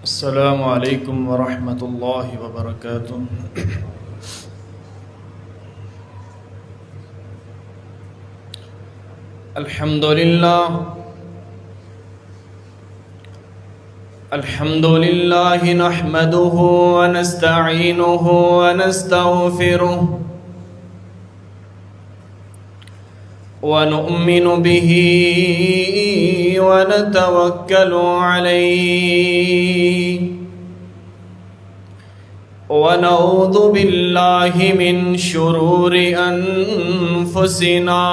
السلام علیکم ورحمۃ اللہ وبرکاتہ۔ الحمد للہ نحمده ونستعینه ونستغفره ونؤمن به ونتوكل عليه ونعوذ بالله من شرور أنفسنا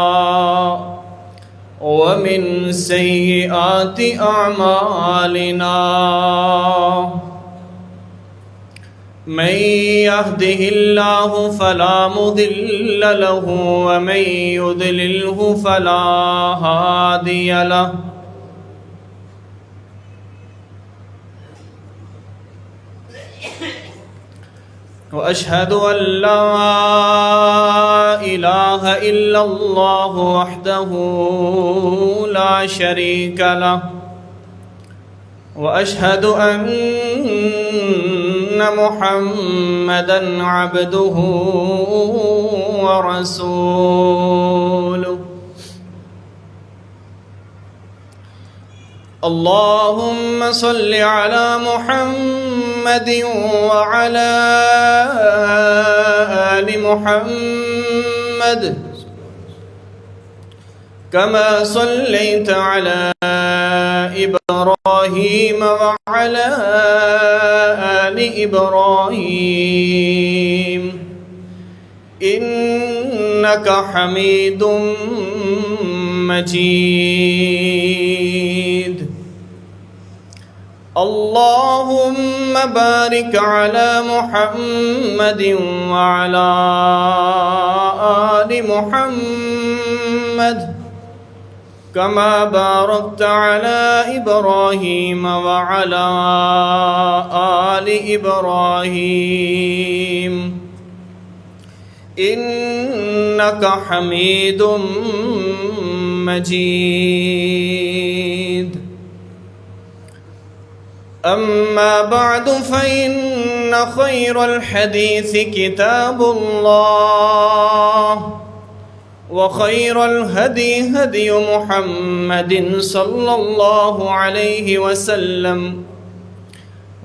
ومن سيئات أعمالنا، من يهده الله فلا مضل له ومن يضلله فلا هادي له، وأشهد أن لا إله إلا الله وحده لا شريك له، وأشهد أن محمدًا عبده ورسوله، اللهم صل على محمد وعلى آل محمد كما صليت على إبراهيم وعلى آل إبراهيم إنك حميد مجيد، اللهم بارك على محمد وعلى آل محمد كما باركت على إبراهيم وعلى آل إبراهيم إنك حميد مجيد، أما بعد فإن خير الحديث كتاب الله، وخير الهدي هدي محمد صلى الله عليه وسلم،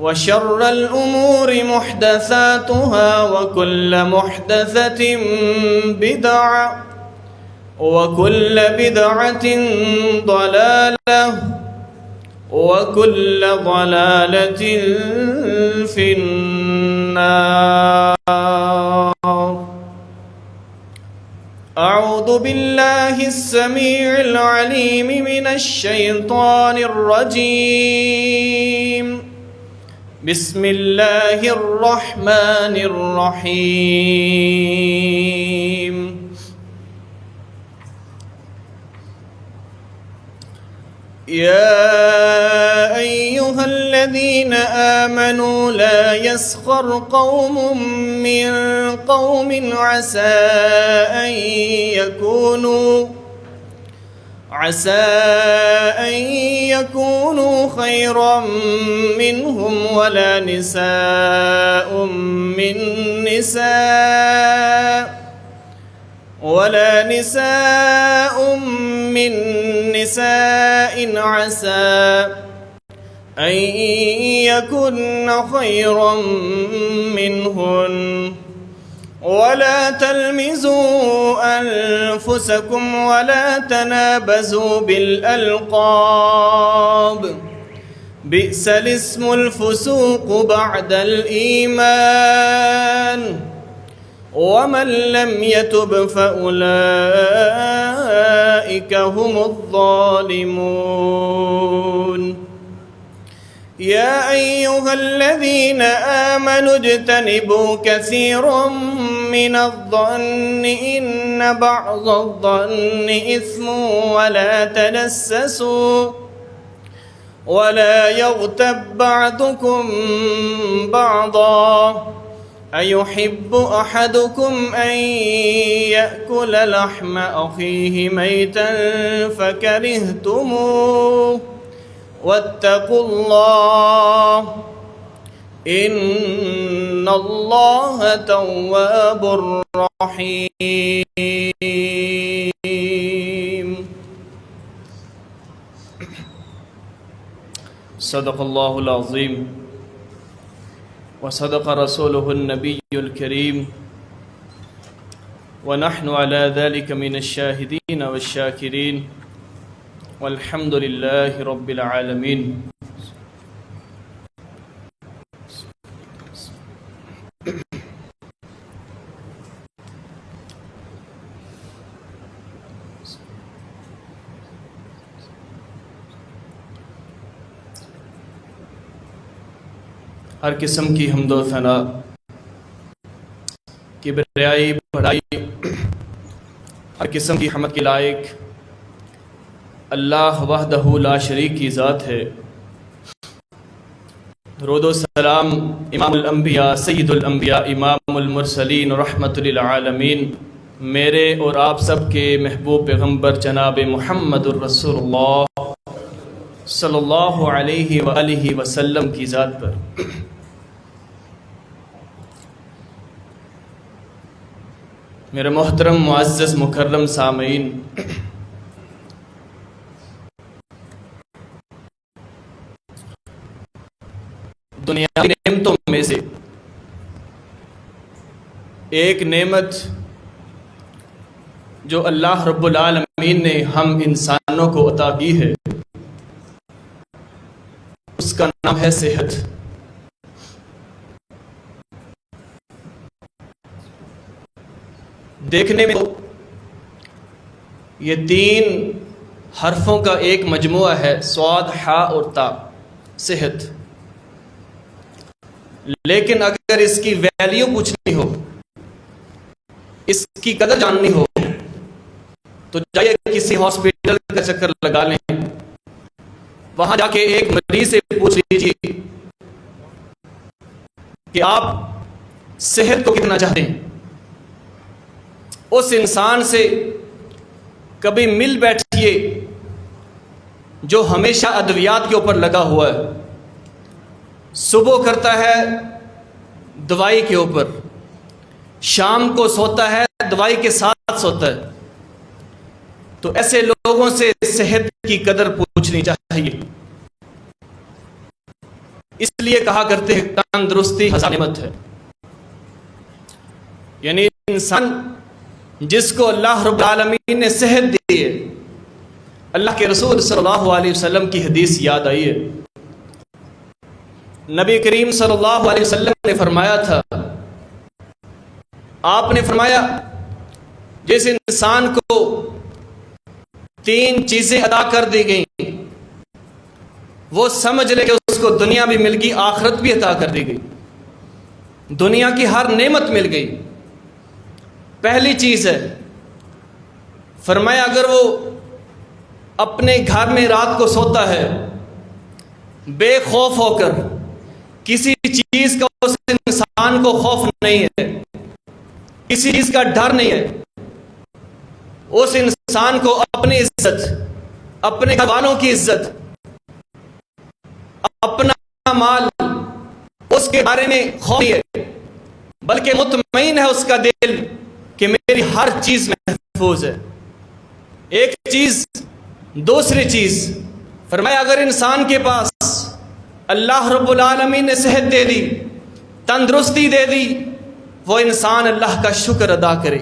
وشر الأمور محدثاتها وكل محدثة بدعة وكل بدعة ضلالة وكل ضلالة في النار۔ أعوذ بالله السميع العليم من الشيطان الرجيم، بسم الله الرحمن الرحيم۔ يا أيها الذين آمنوا لا يسخر قوم من قوم عسى أن يكونوا خيرا منهم، ولا نساء من نساء عسى أن يكن خيرا منهن، ولا تلمزوا أنفسكم ولا تنابزوا بالألقاب، بئس الاسم الفسوق بعد الإيمان، ومن لم يتب فأولئك أولئك هم الظالمون يا أيها الذين آمنوا اجتنبوا كثيرا من الظن إن بعض الظن إثم ولا تجسسوا ولا يغتب بعضكم بعضا أيحب أحدكم أن يأكل لحم أخيه ميتا فكرهتموه واتقوا الله إن الله تواب رحيم صدق الله العظيم وصدق رسوله النبي الكريم ونحن على ذلك من الشاهدين والشاكرين والحمد لله رب العالمين ہر قسم کی حمد و ثنا کبریائی بڑائی ہر قسم کی حمد کے لائق اللہ وحدہ لا شریک کی ذات ہے۔ درود و سلام امام الانبیاء سید الانبیاء امام المرسلین رحمت للعالمین میرے اور آپ سب کے محبوب پیغمبر جناب محمد الرسول اللہ صلی اللہ علیہ وآلہ وسلم کی ذات پر۔ میرے محترم معزز مکرم سامعین، دنیا کی نعمتوں میں سے ایک نعمت جو اللہ رب العالمین نے ہم انسانوں کو عطا کی ہے اس کا نام ہے صحت۔ دیکھنے میں یہ تین حرفوں کا ایک مجموعہ ہے، صاد، حاء اور تا، صحت۔ لیکن اگر اس کی ویلیو پوچھنی ہو، اس کی قدر جاننی ہو تو جائیے کسی ہاسپٹل کا چکر لگا لیں، وہاں جا کے ایک مریض سے پوچھ لیجیے کہ آپ صحت کو کتنا چاہتے ہیں، اس انسان سے کبھی مل بیٹھیے جو ہمیشہ ادویات کے اوپر لگا ہوا ہے، صبح کرتا ہے دوائی کے اوپر، شام کو سوتا ہے دوائی کے ساتھ سوتا ہے، تو ایسے لوگوں سے صحت کی قدر پوچھنی چاہیے۔ اس لیے کہا کرتے ہیں تندرستی ہزار نعمت ہے، یعنی انسان جس کو اللہ رب العالمین نے صحت دی ہے، اللہ کے رسول صلی اللہ علیہ وسلم کی حدیث یاد آئی ہے۔ نبی کریم صلی اللہ علیہ وسلم نے فرمایا تھا، آپ نے فرمایا جس انسان کو تین چیزیں عطا کر دی گئیں وہ سمجھ لے کہ اس کو دنیا بھی مل گئی، آخرت بھی عطا کر دی گئی، دنیا کی ہر نعمت مل گئی۔ پہلی چیز ہے، فرمایا اگر وہ اپنے گھر میں رات کو سوتا ہے بے خوف ہو کر، کسی چیز کا اس انسان کو خوف نہیں ہے، کسی چیز کا ڈر نہیں ہے، اس انسان کو اپنی عزت، اپنے گھر والوں کی عزت، اپنا مال، اس کے بارے میں خوف نہیں ہے، بلکہ مطمئن ہے اس کا دل کہ میری ہر چیز محفوظ ہے۔ ایک چیز۔ دوسری چیز فرمایا اگر انسان کے پاس اللہ رب العالمین نے صحت دے دی، تندرستی دے دی، وہ انسان اللہ کا شکر ادا کرے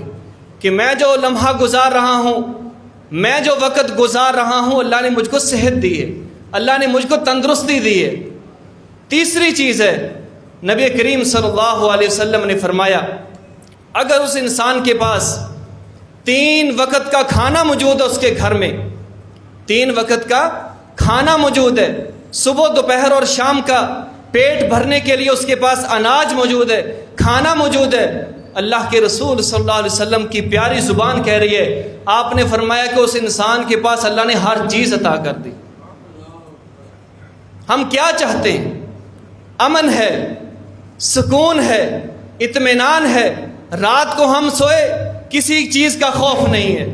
کہ میں جو لمحہ گزار رہا ہوں، میں جو وقت گزار رہا ہوں، اللہ نے مجھ کو صحت دی ہے، اللہ نے مجھ کو تندرستی دی ہے۔ تیسری چیز ہے، نبی کریم صلی اللہ علیہ وسلم نے فرمایا اگر اس انسان کے پاس 3 وقت کا کھانا موجود ہے اس کے گھر میں، 3 وقت کا کھانا موجود ہے، صبح دوپہر اور شام کا پیٹ بھرنے کے لیے اس کے پاس اناج موجود ہے، کھانا موجود ہے۔ اللہ کے رسول صلی اللہ علیہ وسلم کی پیاری زبان کہہ رہی ہے، آپ نے فرمایا کہ اس انسان کے پاس اللہ نے ہر چیز عطا کر دی۔ ہم کیا چاہتے ہیں؟ امن ہے، سکون ہے، اطمینان ہے، رات کو ہم سوئے کسی چیز کا خوف نہیں ہے،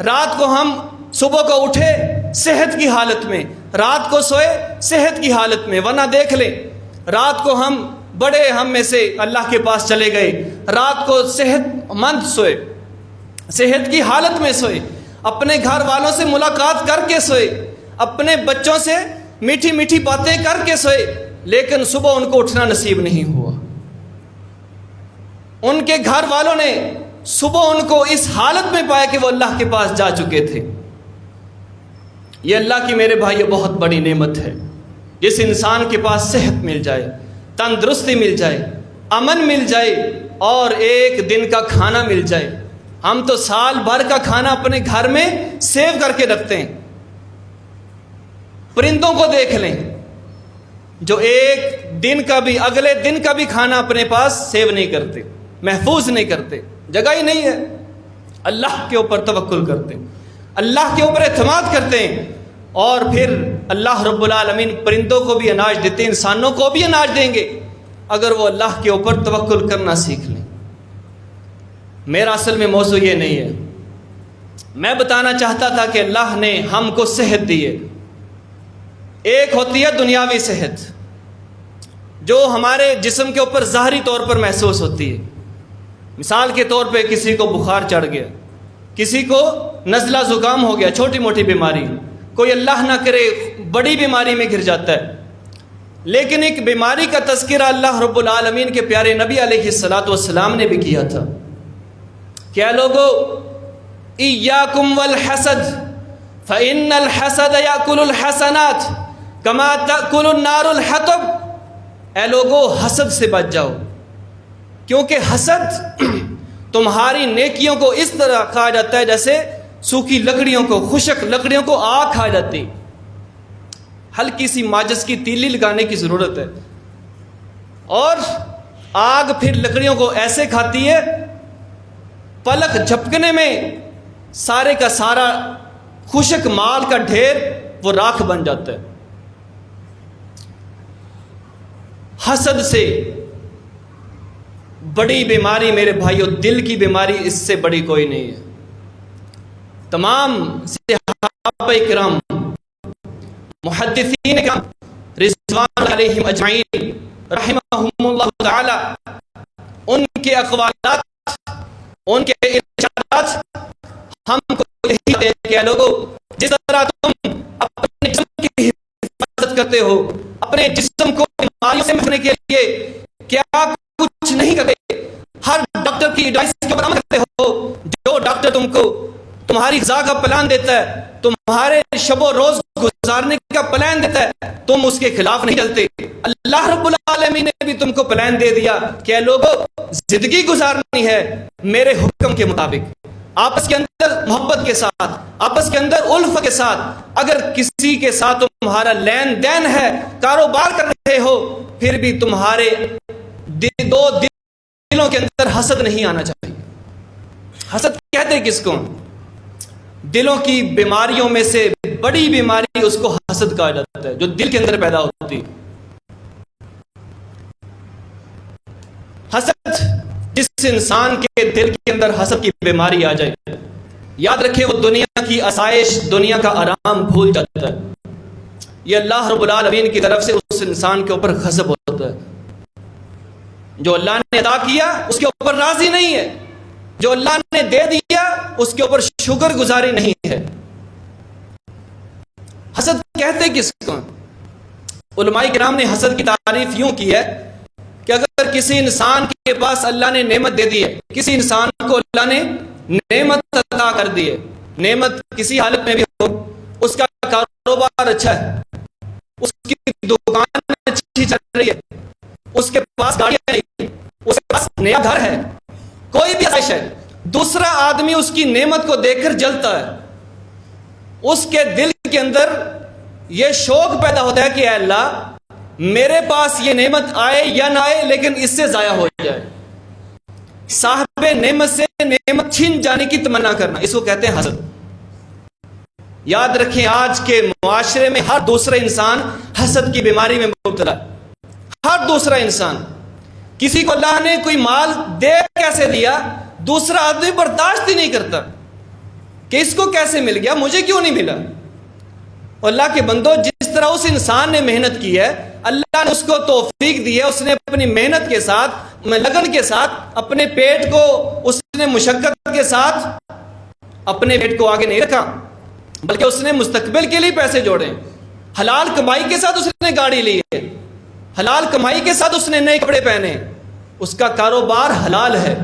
رات کو ہم صبح کو اٹھے صحت کی حالت میں، رات کو سوئے صحت کی حالت میں۔ ورنہ دیکھ لیں، رات کو ہم بڑے ہم میں سے اللہ کے پاس چلے گئے، رات کو صحت مند سوئے، صحت کی حالت میں سوئے، اپنے گھر والوں سے ملاقات کر کے سوئے، اپنے بچوں سے میٹھی میٹھی باتیں کر کے سوئے، لیکن صبح ان کو اٹھنا نصیب نہیں ہوا۔ ان کے گھر والوں نے صبح ان کو اس حالت میں پایا کہ وہ اللہ کے پاس جا چکے تھے۔ یہ اللہ کی میرے بھائی بہت بڑی نعمت ہے، جس انسان کے پاس صحت مل جائے، تندرستی مل جائے، امن مل جائے اور ایک دن کا کھانا مل جائے۔ ہم تو سال بھر کا کھانا اپنے گھر میں سیو کر کے رکھتے ہیں۔ پرندوں کو دیکھ لیں، جو ایک دن کا بھی، اگلے دن کا بھی کھانا اپنے پاس سیو نہیں کرتے، محفوظ نہیں کرتے، جگہ ہی نہیں ہے۔ اللہ کے اوپر توکل کرتے ہیں، اللہ کے اوپر اعتماد کرتے ہیں، اور پھر اللہ رب العالمین پرندوں کو بھی اناج دیتے ہیں، انسانوں کو بھی اناج دیں گے اگر وہ اللہ کے اوپر توکل کرنا سیکھ لیں۔ میرا اصل میں موضوع یہ نہیں ہے، میں بتانا چاہتا تھا کہ اللہ نے ہم کو صحت دی ہے۔ ایک ہوتی ہے دنیاوی صحت، جو ہمارے جسم کے اوپر ظاہری طور پر محسوس ہوتی ہے۔ مثال کے طور پہ کسی کو بخار چڑھ گیا، کسی کو نزلہ زکام ہو گیا، چھوٹی موٹی بیماری، کوئی اللہ نہ کرے بڑی بیماری میں گر جاتا ہے۔ لیکن ایک بیماری کا تذکرہ اللہ رب العالمین کے پیارے نبی علیہ الصلاۃ والسلام نے بھی کیا تھا۔ کیا لوگو، ایاکم والحسد فإن الحسد یأکل الحسنات کما تأکل النار الحطب۔ اے لوگو، حسد سے بچ جاؤ، کیونکہ حسد تمہاری نیکیوں کو اس طرح کھا جاتا ہے جیسے سوکھی لکڑیوں کو، خشک لکڑیوں کو آگ کھا جاتی۔ ہلکی سی ماچس کی تیلی لگانے کی ضرورت ہے، اور آگ پھر لکڑیوں کو ایسے کھاتی ہے، پلک جھپکنے میں سارے کا سارا خشک مال کا ڈھیر وہ راکھ بن جاتا ہے۔ حسد سے بڑی بیماری میرے بھائیوں، دل کی بیماری، اس سے بڑی کوئی نہیں ہے۔ تمام صحابہ کرام، محدثین کرام رضوان علیہم اجمعین رحمہم اللہ تعالی، ان کے اقوالات، ان کے ارشادات ہم کو یہی دے کہ لوگوں، جس طرح تم اپنے جسم کی حفاظت کرتے ہو، اپنے جسم کو بیماریوں سے بچانے کے لیے کیا کچھ نہیں کرتے، ہر ڈاکٹر کی ایڈوائس کے اوپر عمل کرتے ہو، جو ڈاکٹر تم کو تمہاری غذا کا پلان دیتا ہے، تمہارے شب و روز گزارنے کا پلان دیتا ہے، تم اس کے خلاف نہیں چلتے۔ اللہ رب العالمین نے بھی تم کو پلان دے دیا کہ لوگوں، زندگی گزارنی ہے میرے حکم کے مطابق، آپس کے اندر محبت کے ساتھ، آپس کے اندر الفت کے ساتھ۔ اگر کسی کے ساتھ تمہارا لین دین ہے، کاروبار کر رہے ہو، پھر بھی تمہارے دو دلوں کے اندر حسد نہیں آنا چاہیے۔ حسد کہتے کس کو؟ دلوں کی بیماریوں میں سے بڑی بیماری اس کو حسد کہا جاتا ہے، جو دل کے اندر پیدا ہوتی ہے۔ حسد، جس انسان کے دل کے اندر حسد کی بیماری آ جائے، یاد رکھے وہ دنیا کی آسائش، دنیا کا آرام بھول جاتا ہے۔ یہ اللہ رب العالمین کی طرف سے اس انسان کے اوپر غضب ہوتا ہے۔ جو اللہ نے عطا کیا اس کے اوپر راضی نہیں ہے، جو اللہ نے دے دیا اس کے اوپر شکر گزاری نہیں ہے۔ حسد کہتے کس کو؟ علماء کرام نے حسد کی تعریف یوں کی ہے کہ اگر کسی انسان کے پاس اللہ نے نعمت دے دی ہے، کسی انسان کو اللہ نے نعمت عطا کر دی ہے، نعمت کسی حالت میں بھی ہو، اس کا کاروبار اچھا ہے، اس کی دکان اچھی چل رہی ہے، اس کے پاس گاڑی نہیں، اس کے پاس نیا گھر ہے، کوئی بھی آسائش ہے، دوسرا آدمی اس کی نعمت کو دیکھ کر جلتا ہے، اس کے دل کے اندر یہ شوق پیدا ہوتا ہے کہ اے اللہ میرے پاس یہ نعمت آئے یا نہ آئے لیکن اس سے ضائع ہو جائے۔ صاحب نعمت سے نعمت چھین جانے کی تمنا کرنا، اس کو کہتے ہیں حسد۔ یاد رکھیں آج کے معاشرے میں ہر دوسرا انسان حسد کی بیماری میں مبتلا ہے، ہر دوسرا انسان۔ کسی کو اللہ نے کوئی مال دے کیسے دیا، دوسرا آدمی برداشت ہی نہیں کرتا کہ اس کو کیسے مل گیا، مجھے کیوں نہیں ملا۔ اللہ کے بندو، جس طرح اس انسان نے محنت کی ہے، اللہ نے اس کو توفیق دی ہے، اس نے اپنی محنت کے ساتھ، لگن کے ساتھ، اپنے پیٹ کو اس نے مشقت کے ساتھ اپنے پیٹ کو آگے نہیں رکھا، بلکہ اس نے مستقبل کے لیے پیسے جوڑے۔ حلال کمائی کے ساتھ اس نے گاڑی لی ہے، حلال کمائی کے ساتھ اس نے نئے کپڑے پہنے، اس کا کاروبار حلال ہے،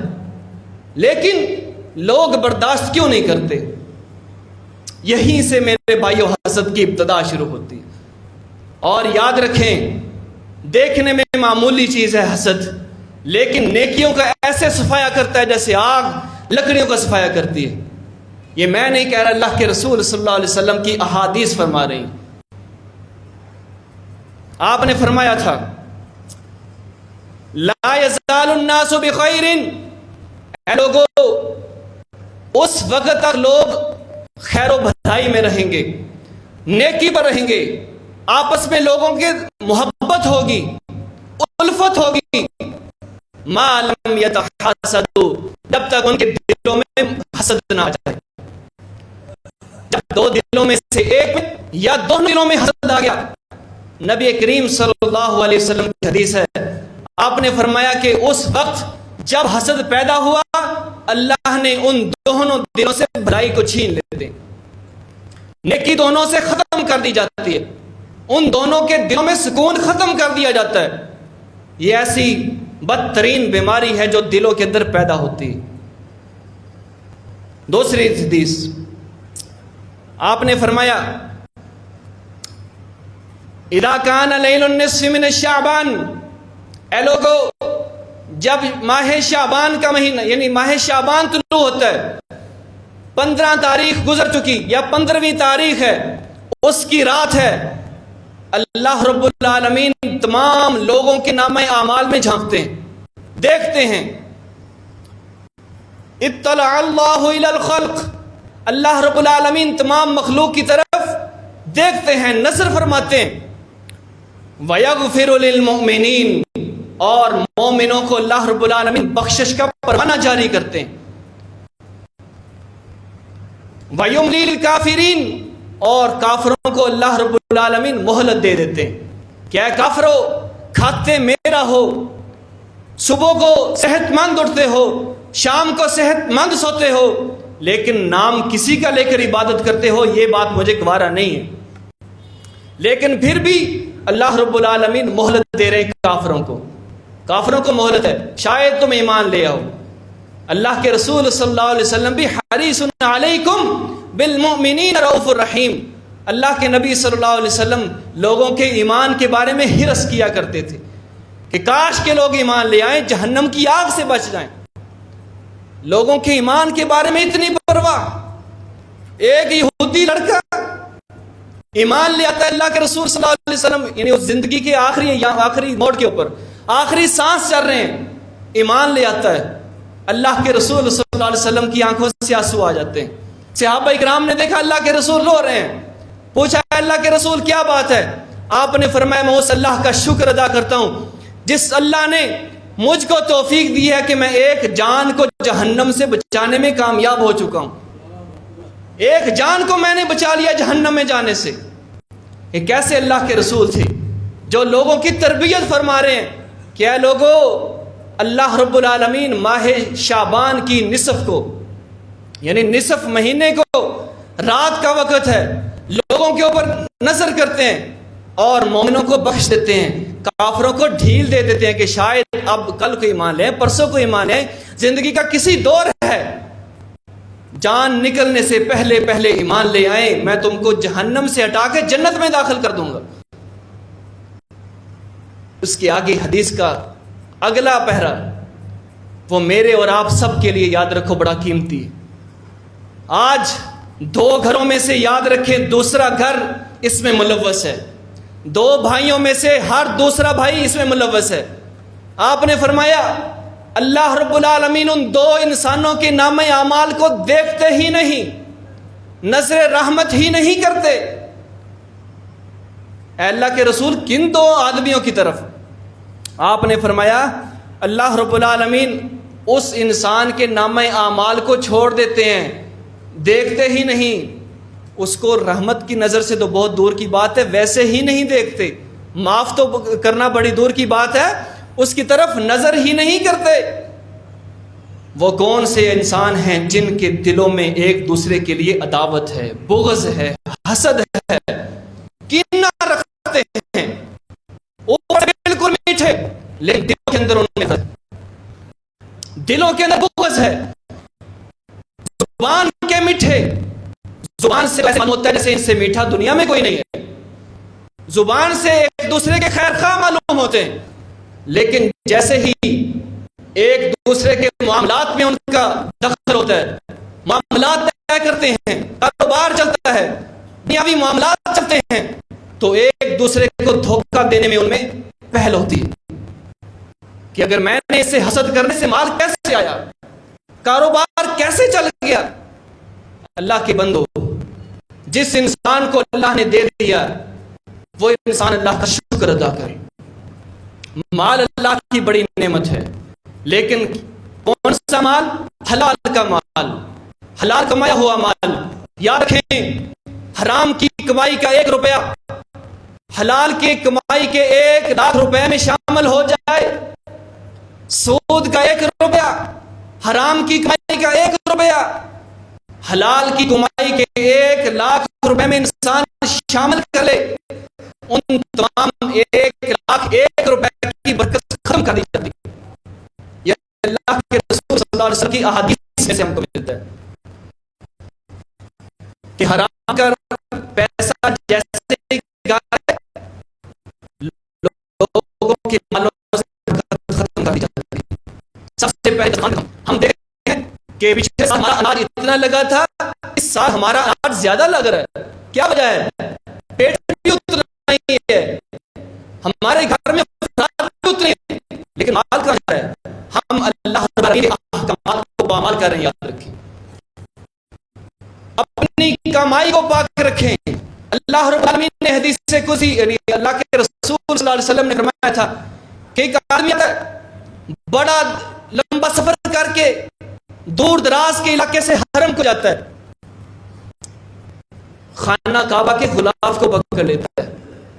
لیکن لوگ برداشت کیوں نہیں کرتے؟ یہیں سے میرے بھائیوں حسد کی ابتدا شروع ہوتی ہے۔ اور یاد رکھیں دیکھنے میں معمولی چیز ہے حسد، لیکن نیکیوں کا ایسے صفایا کرتا ہے جیسے آگ لکڑیوں کا صفایا کرتی ہے۔ یہ میں نہیں کہہ رہا، اللہ کے رسول صلی اللہ علیہ وسلم کی احادیث فرما رہی ہیں۔ آپ نے فرمایا تھا لا یزال الناس بخیر، اے لوگوں اس وقت تک لوگ خیر و بھلائی میں رہیں گے، نیکی پر رہیں گے، آپس میں لوگوں کے محبت ہوگی، الفت ہوگی، ما لم یتحاسدوا، جب تک ان کے دلوں میں حسد نہ آ جائے۔ جب دو دلوں میں سے ایک میں یا دونوں دلوں میں حسد آ گیا، نبی کریم صلی اللہ علیہ وسلم کی حدیث ہے، آپ نے فرمایا کہ اس وقت جب حسد پیدا ہوا اللہ نے ان دونوں دلوں سے بھلائی کو چھین لیتے ہیں، نیکی دونوں سے ختم کر دی جاتی ہے، ان دونوں کے دلوں میں سکون ختم کر دیا جاتا ہے۔ یہ ایسی بدترین بیماری ہے جو دلوں کے اندر پیدا ہوتی ہے۔ دوسری حدیث آپ نے فرمایا اذا کان لیل النصف من شعبان، اے لوگو جب ماہ شعبان کا مہینہ یعنی ماہ شعبان طلوع ہوتا ہے، 15 تاریخ گزر چکی یا 15ویں تاریخ ہے، اس کی رات ہے، اللہ رب العالمین تمام لوگوں کے نامہ اعمال میں جھانکتے ہیں، دیکھتے ہیں۔ اطلع اللہ الی الخلق، اللہ رب العالمین تمام مخلوق کی طرف دیکھتے ہیں، نظر فرماتے ہیں۔ وَيَغْفِرُ لِلْمُؤْمِنِينَ، اور مومنوں کو اللہ رب العالمین بخشش کا پروانہ جاری کرتے ہیں۔ وَيُمْلِي لِلْكَافِرِينَ، اور کافروں کو اللہ رب العالمین مہلت دے دیتے ہیں کہ اے کافرو کھاتے میرا ہو، صبح کو صحت مند اٹھتے ہو، شام کو صحت مند سوتے ہو، لیکن نام کسی کا لے کر عبادت کرتے ہو، یہ بات مجھے گوارا نہیں ہے۔ لیکن پھر بھی اللہ رب العالمین مہلت دے رہے ہیں کافروں کو مہلت ہے، شاید تم ایمان لے آؤ۔ اللہ کے رسول صلی اللہ علیہ وسلم بھی حریص علیکم بالمؤمنین رؤوف الرحیم، اللہ کے نبی صلی اللہ علیہ وسلم لوگوں کے ایمان کے بارے میں حرص کیا کرتے تھے کہ کاش کے لوگ ایمان لے آئیں، جہنم کی آگ سے بچ جائیں۔ لوگوں کے ایمان کے بارے میں اتنی پرواہ۔ ایک یہودی لڑکا ایمان لے آتا ہے اللہ کے رسول صلی اللہ علیہ وسلم، یعنی اس زندگی کے آخری موڑ کے اوپر، آخری سانس چل رہے ہیں، ایمان لے آتا ہے، اللہ کے رسول صلی اللہ علیہ وسلم کی آنکھوں سے آنسو آ جاتے ہیں۔ صحابہ اکرام نے دیکھا اللہ کے رسول رو رہے ہیں، پوچھا اللہ کے رسول کیا بات ہے؟ آپ نے فرمایا میں اس اللہ کا شکر ادا کرتا ہوں جس اللہ نے مجھ کو توفیق دی ہے کہ میں ایک جان کو جہنم سے بچانے میں کامیاب ہو چکا ہوں، ایک جان کو میں نے بچا لیا جہنم میں جانے سے۔ یہ کیسے اللہ کے رسول تھے جو لوگوں کی تربیت فرما رہے ہیں کہ اے لوگو اللہ رب العالمین ماہ شعبان کی نصف کو، یعنی نصف مہینے کو، رات کا وقت ہے، لوگوں کے اوپر نظر کرتے ہیں اور مومنوں کو بخش دیتے ہیں، کافروں کو ڈھیل دے دیتے ہیں کہ شاید اب کل کو ایمان لیں، پرسوں کو ایمان لیں، زندگی کا کسی دور ہے، جان نکلنے سے پہلے پہلے ایمان لے آئیں، میں تم کو جہنم سے ہٹا کے جنت میں داخل کر دوں گا۔ اس کے آگے حدیث کا اگلا پہرا وہ میرے اور آپ سب کے لیے یاد رکھو بڑا قیمتی ہے۔ آج 2 گھروں میں سے یاد رکھیں دوسرا گھر اس میں ملوث ہے، 2 بھائیوں میں سے ہر دوسرا بھائی اس میں ملوث ہے۔ آپ نے فرمایا اللہ رب العالمین ان 2 انسانوں کے نامہ اعمال کو دیکھتے ہی نہیں، نظر رحمت ہی نہیں کرتے۔ اے اللہ کے رسول کن 2 آدمیوں کی طرف؟ آپ نے فرمایا اللہ رب العالمین اس انسان کے نامہ اعمال کو چھوڑ دیتے ہیں، دیکھتے ہی نہیں، اس کو رحمت کی نظر سے تو بہت دور کی بات ہے، ویسے ہی نہیں دیکھتے، معاف تو کرنا بڑی دور کی بات ہے، اس کی طرف نظر ہی نہیں کرتے۔ وہ کون سے انسان ہیں جن کے دلوں میں ایک دوسرے کے لیے عداوت ہے، بغض ہے، حسد ہے، کینہ رکھتے ہیں، اوپر بالکل میٹھے لیکن دلوں کے اندر انہوں نے دلوں کے اندر بغض ہے، زبان کے میٹھے، زبان سے ایسا معلوم ہوتا ہے جیسے ان سے میٹھا دنیا میں کوئی نہیں ہے، زبان سے ایک دوسرے کے خیر خواہ معلوم ہوتے ہیں، لیکن جیسے ہی ایک دوسرے کے معاملات میں ان کا دخل ہوتا ہے، معاملات طے کرتے ہیں، کاروبار چلتا ہے، دنیاوی معاملات چلتے ہیں، تو ایک دوسرے کو دھوکہ دینے میں ان میں پہل ہوتی ہے کہ اگر میں نے اسے حسد کرنے سے مال کیسے آیا، کاروبار کیسے چل گیا۔ اللہ کے بندو، جس انسان کو اللہ نے دے دیا وہ انسان اللہ کا شکر ادا کرے۔ مال اللہ کی بڑی نعمت ہے، لیکن کون سا مال؟ حلال کا مال، حلال کمایا ہوا مال۔ یاد رکھیں حرام کی کمائی کا 1 روپیہ حلال کی کمائی کے 1 لاکھ روپے میں شامل ہو جائے، سود کا 1 روپیہ، حرام کی کمائی کا 1 روپیہ، حلال کی کمائی کے 1 لاکھ روپے میں انسان شامل کر لے، ان تمام 1 لاکھ 1 روپے کی برکت ختم کر دی جاتی ہے۔ یہ اللہ کے رسول صلی اللہ علیہ وسلم کی احادیث میں سے ہم کو ملتا ہے کہ حرام کا پیسہ جیسے گائے لوگوں کے مالوں سے برکت ختم کر دی جاتی ہے۔ سب سے پہلے ہم دیکھتے ہیں کہ پچھلے سال ہمارا اناج اتنا لگا تھا، اس سال ہمارا اناج زیادہ لگ رہا ہے، کیا وجہ ہے؟ پیٹ بھی اتنا نہیں ہے، ہمارے گھر میں بھی اتنی ہے، لیکن مال کا ہے، ہم اللہ تعالی کے احکامات کو پامال کر رہے ہیں۔ یاد رکھیں اپنی کمائی کو پاک رکھیں۔ اللہ رب العالمین نے حدیث سے قدسی یعنی اللہ کے رسول صلی اللہ علیہ وسلم نے فرمایا تھا کہ ایک آدمی بڑا لمبا سفر کر کے دور دراز کے علاقے سے حرم کو جاتا ہے، خانہ کعبہ کے غلاف کو پکڑ لیتا ہے۔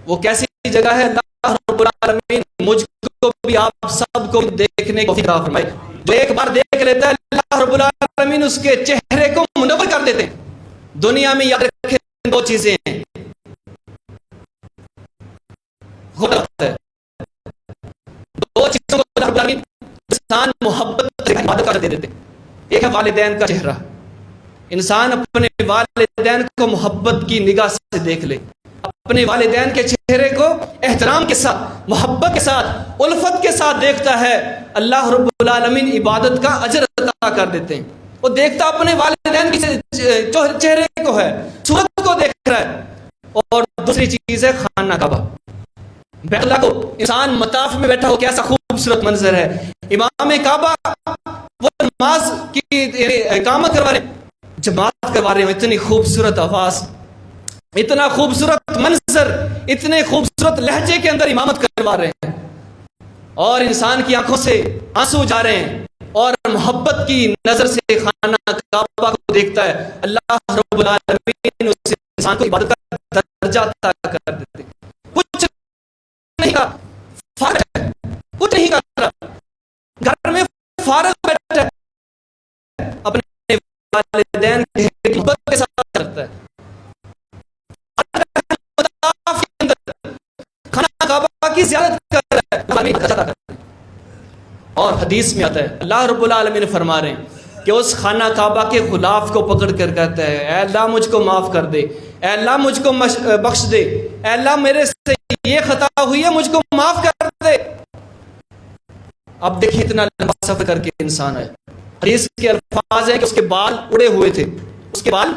وہ کیسی جگہ ہے؟ اللہ رب العالمین مجھ کو بھی آپ سب کو دیکھنے کو فکر فرمائے۔ جو ایک بار دیکھ لیتا ہے اللہ رب العالمین اس کے چہرے کو منور کر دیتے ہیں۔ دنیا میں یاد رکھیں 2 چیزیں ہیں، ہے 2 چیزوں کو اللہ رب العالمین انسان محبت سے عبادت کر دے دیتے ہیں۔ ایک ہے والدین کا چہرہ، انسان اپنے والدین کو محبت کی نگاہ سے دیکھ لے، اپنے والدین کے چہرے کو احترام کے ساتھ، محبت کے ساتھ، الفت کے ساتھ دیکھتا ہے، اللہ رب العالمین عبادت کا اجر عطا کر دیتے ہیں۔ وہ دیکھتا اپنے والدین کے چہرے کو ہے، صورت کو دیکھ رہا ہے۔ اور دوسری چیز ہے خانہ کعبہ، بیت اللہ کو انسان مطاف میں بیٹھا ہو، کیسا خوبصورت منظر ہے۔ امام کعبہ وہ نماز کی اقامت کروا رہے ہیں، جماعت کروا رہے ہیں، اتنی خوبصورت آواز، اتنا خوبصورت منظر، اتنے خوبصورت لہجے کے اندر امامت کروا رہے ہیں، اور انسان کی آنکھوں سے آنسو جا رہے ہیں، اور محبت کی نظر سے خانہ کعبہ کو دیکھتا ہے۔ اللہ رب العالمین اس انسان کو عبادت کا درجہ عطا کر دیتے ہیں۔ کچھ نہیں کا فارغ ہے، کچھ نہیں کر رہا، گھر میں فارغ بیٹھا ہے، اپنے والدین کی محبت کے ساتھ کرتا ہے، خانہ کعبہ کی زیارت کر رہا ہے۔ اور حدیث میں آتا ہے اللہ رب العالمین فرما رہے ہیں کہ اس خانہ کعبہ کے غلاف کو پکڑ کر کہتا ہے اے اللہ مجھ کو معاف کر دے، اے اللہ مجھ کو بخش دے، اے اللہ میرے سے یہ خطا ہوئی ہے مجھ کو معاف کر دے۔ اب دیکھیں اتنا لمبا سفر کر کے انسان آیا. حدیث کے الفاظ ہیں کہ اس کے بال اڑے ہوئے تھے, اس کے بال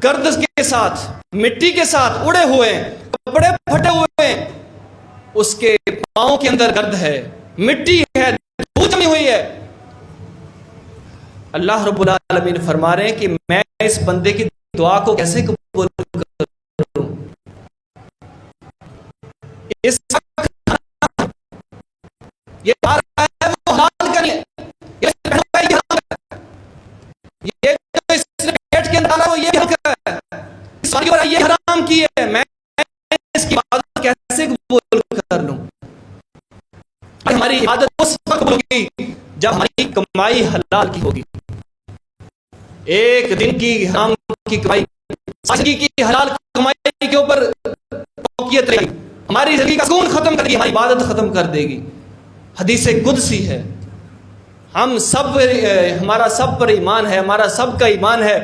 گرد کے ساتھ, مٹی کے ساتھ اڑے ہوئے ہیں, کپڑے پھٹے ہوئے ہیں, اس کے پاؤں کے اندر گرد ہے, مٹی ہے, دھول جمی ہوئی ہے. اللہ رب العالمین فرما رہے ہیں کہ میں اس بندے کی دعا کو کیسے قبول کروں. اس یہ آ رہا ہے وہ حلال کا نہیں ہے, یہ جو اس نے پیٹ کے اندر ڈالا وہ یہ یہ حرام کی ہے, میں اس کی عبادت کیسے قبول کر لوں. ہماری عبادت اس وقت ہوگی جب ہماری کمائی حلال کی ہوگی. ایک دن کی حرام کی کمائی زندگی کی حلال کمائی کے اوپر فوقیت رہے گی, ہماری زندگی کا سکون ختم کر دے گی, ہماری عبادت ختم کر دے گی. حدیث قدسی ہے, ہم سب, ہمارا سب پر ایمان ہے, ہمارا سب کا ایمان ہے,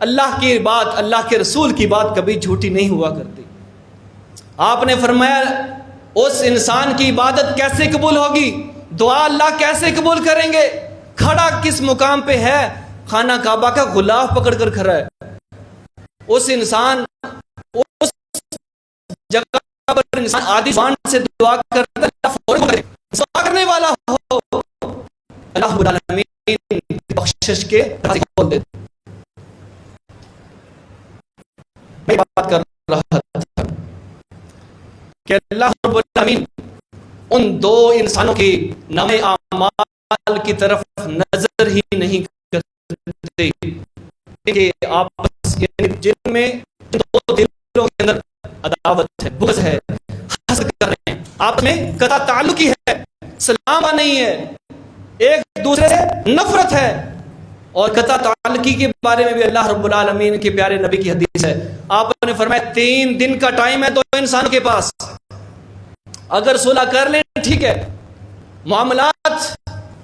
اللہ کی بات, اللہ کے رسول کی بات کبھی جھوٹی نہیں ہوا کرتی. آپ نے فرمایا اس انسان کی عبادت کیسے قبول ہوگی, دعا اللہ کیسے قبول کریں گے. کھڑا کس مقام پہ ہے, خانہ کعبہ کا غلاف پکڑ کر کھڑا ہے. اس انسان اس جگہ پر انسان آدھی زبان سے دعا کرتا ہے, فوراً دعا کرنے والا ہو, اللہ رب العالمین بخشش کے دروازے کھول دیتے. میں بات کر رہا تھا کہ اللہ رب العالمین ان دو انسانوں کی نام اعمال کی طرف نظر ہی نہیں کرتے کہ آپس جن میں دو دلوں کے اندر عداوت ہے, بغض ہے, حسد کر رہے ہیں, آپ میں قطع تعلقی ہے, سلام نہیں ہے, ایک دوسرے سے نفرت ہے. اور قطع تعلقی کے بارے میں بھی اللہ رب العالمین کے پیارے نبی کی حدیث ہے, آپ نے فرمایا 3 دن کا ٹائم ہے دو انسانوں کے پاس, اگر صلح کر لیں ٹھیک ہے, معاملات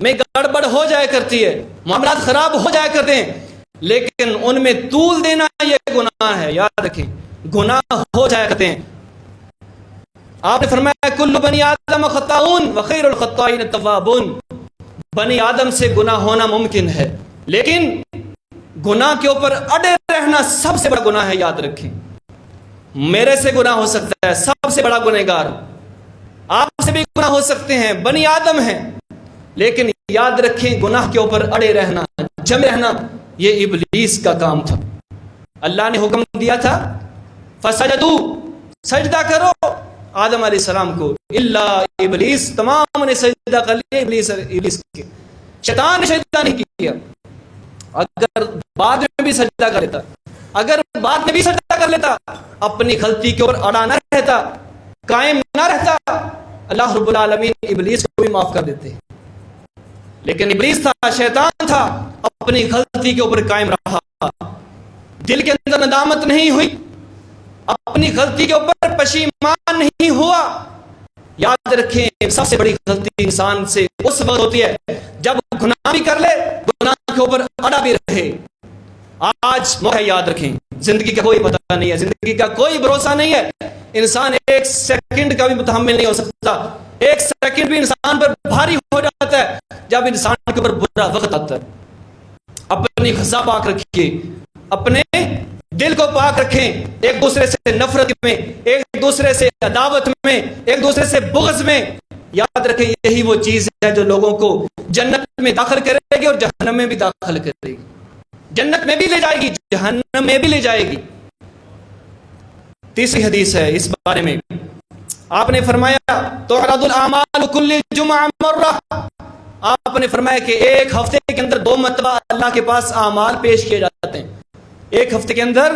میں گڑبڑ ہو جایا کرتی ہے, معاملات خراب ہو جایا کرتے ہیں, لیکن ان میں طول دینا یہ گناہ ہے, یاد رکھیں گناہ ہو جایا کرتے ہیں. آپ نے فرمایا کل بنی آدم خطاؤن وخیر الخطائین التوابون, بنی آدم سے گناہ ہونا ممکن ہے, لیکن گناہ کے اوپر اڑے رہنا سب سے بڑا گناہ ہے. یاد رکھیں میرے سے گناہ ہو سکتا ہے, سب سے بڑا گنہگار آپ سے بھی گناہ ہو سکتے ہیں, بنی آدم ہیں, لیکن یاد رکھیں گناہ کے اوپر اڑے رہنا, جمے رہنا یہ ابلیس کا کام تھا. اللہ نے حکم دیا تھا فسجدوا, سجدہ کرو آدم علیہ السلام کو, الا ابلیس, تمام نے سجدہ کر لیا, ابلیس کے, شیطان نے سجدہ نہیں کیا. اگر بعد میں بھی سجدہ کر لیتا, اگر بعد میں بھی سجدہ کر لیتا, اپنی غلطی کے اوپر اڑا نہ رہتا, قائم نہ رہتا, اللہ رب العالمین ابلیس کو بھی معاف کر دیتے. لیکن ابلیس تھا, شیطان تھا, اپنی غلطی کے اوپر قائم رہا, دل کے اندر ندامت نہیں ہوئی, اپنی غلطی کے اوپر پشیمان نہیں ہوا. یاد رکھیں سب سے بڑی غلطی انسان سے اس وقت ہوتی ہے جب گناہ بھی کر لے, گناہ کے اوپر اڑا بھی رہے. آج موقع ہے, یاد رکھیں زندگی کا کوئی پتہ نہیں ہے, زندگی کا کوئی بھروسہ نہیں ہے, انسان ایک سیکنڈ کا بھی متحمل نہیں ہو سکتا, ایک سیکنڈ بھی انسان پر بھاری ہو جاتا ہے جب انسان کے اوپر برا وقت آتا ہے. اپنی خزاں پاک رکھیے, اپنے دل کو پاک رکھیں, ایک دوسرے سے نفرت میں, ایک دوسرے سے عداوت میں, ایک دوسرے سے بغض میں. یاد رکھیں یہی وہ چیز ہے جو لوگوں کو جنت میں داخل کرے گی اور جہنم میں بھی داخل کرے گی. جنت میں بھی لے جائے گی, جہنم میں بھی لے جائے گی. تیسری حدیث ہے اس بارے میں, آپ نے فرمایا تعرض الاعمال کل جمعہ مرہ, آپ نے فرمایا کہ ایک ہفتے کے اندر 2 مرتبہ اللہ کے پاس اعمال پیش کیے جاتے ہیں. ایک ہفتے کے اندر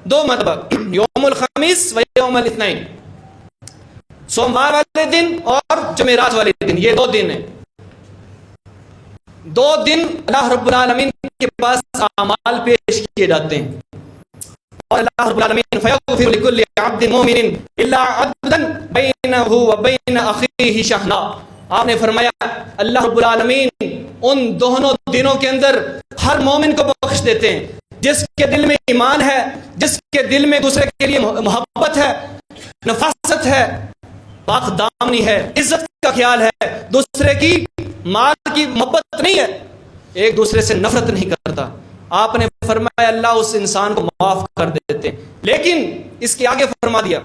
2 مرتبہ, یوم الخمیس و یوم الاثنین, سوموار والے دن اور جمعرات والے دن, یہ 2 دن ہیں. 2 دن اللہ رب العالمین کے پاس اعمال پیش کیے جاتے ہیں, اور اللہ رب العالمین فیغفر لکل عبد مومن الا عبدا بینہ وبین اخیہ شحناء. آپ نے فرمایا اللہ رب العالمین ان دونوں دنوں کے اندر ہر مومن کو بخش دیتے ہیں جس کے دل میں ایمان ہے, جس کے دل میں دوسرے کے لیے محبت ہے, نفاست ہے, پاک دامنی ہے، عزت کا خیال ہے، دوسرے کی مال کی محبت نہیں ہے، ایک دوسرے سے نفرت نہیں کرتا. آپ نے فرمایا اللہ اس انسان کو معاف کر دیتے ہیں. لیکن اس کے آگے فرما دیا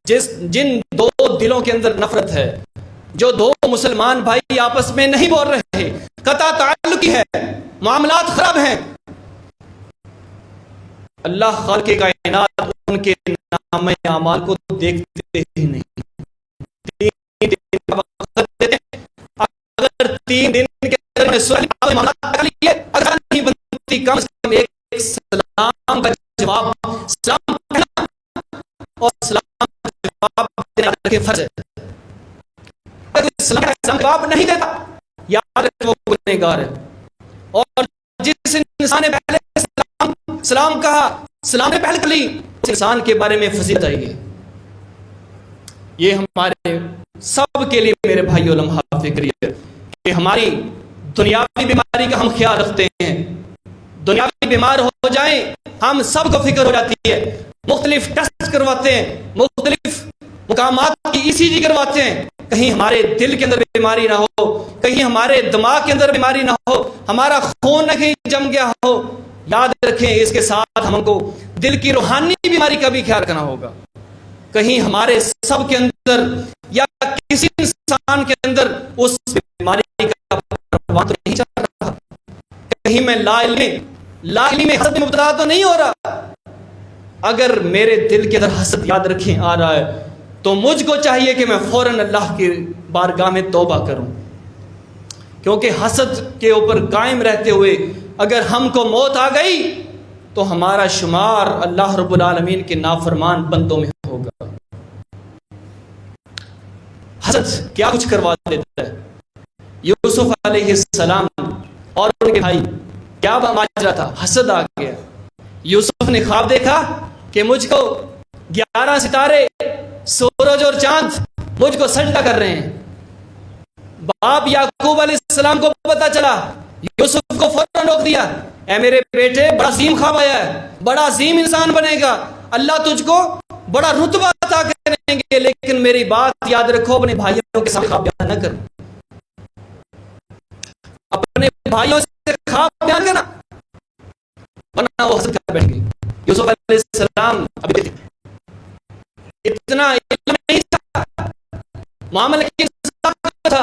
جن دو دلوں کے اندر نفرت ہے، جو دو مسلمان بھائی آپس میں نہیں بول رہے، قطع تعلقی ہے، معاملات خراب ہیں، اللہ خالق کائنات ان کے نام اعمال کو دیکھتے ہی نہیں. 3 دن کا وقت دیتے ہیں. اگر 3 دن کے اندر میں صلح معاملات کر لیے، اگر نہیں بنتی، کم سے کم ایک سلام کا جواب، سلام کہنا اور سلام کا جواب دینا کے فرض ہے. اگر سلام کا جواب نہیں دیتا، یاد رکھیں وہ گنہگار ہے. اور جس انسان نے پہلے سلام کہا، سلام نے پہلے کر لی، اس انسان کے بارے میں فضیلت آئے گی. یہ ہمارے سب کے لیے میرے بھائیو لمحہ فکری ہے کہ ہماری دنیاوی بیماری کا ہم خیال رکھتے ہیں. دنیاوی بیمار ہو جائیں ہم سب کو فکر ہو جاتی ہے، مختلف ٹیسٹ کرواتے ہیں، مختلف مقامات کی ECG کرواتے ہیں، کہیں ہمارے دل کے اندر بیماری نہ ہو، کہیں ہمارے دماغ کے اندر بیماری نہ ہو، ہمارا خون نہ کہیں جم گیا ہو. یاد رکھیں اس کے ساتھ ہم کو دل کی روحانی بیماری کا بھی خیال کرنا ہوگا. کہیں ہمارے سب کے اندر یا کسی انسان کے اندر اس بیماری کا پروان تو نہیں چل رہا، کہیں میں لا علمی میں حسد میں مبتلا تو نہیں ہو رہا. اگر میرے دل کے اندر حسد یاد رکھیں آ رہا ہے تو مجھ کو چاہیے کہ میں فوراً اللہ کی بارگاہ میں توبہ کروں، کیونکہ حسد کے اوپر قائم رہتے ہوئے اگر ہم کو موت آ گئی تو ہمارا شمار اللہ رب العالمین کے نافرمان بندوں میں ہوگا. حسد کیا کچھ کروا دیتا ہے. یوسف علیہ السلام اور ان کے بھائی کیا ماجرا تھا، حسد آ گیا. یوسف نے خواب دیکھا کہ مجھ کو 11 ستارے، سورج اور چاند مجھ کو سجدہ کر رہے ہیں. باپ یعقوب علیہ السلام کو پتا چلا، یوسف کو فوراً روک دیا، اے میرے بیٹے بڑا عظیم خواب آیا ہے، بڑا عظیم انسان بنے گا، اللہ تجھ کو بڑا رتبہ عطا کریں گے، لیکن میری بات یاد رکھو، اپنے بھائیوں کے سامنے خواب بیان نہ کرو. اپنے بھائیوں سے خواب بیان کرنا ورنہ وہ حسد کر بیٹھ گئی. یوسف علیہ السلام ابھی اتنا علم نہیں تھا، معاملہ کی تھا،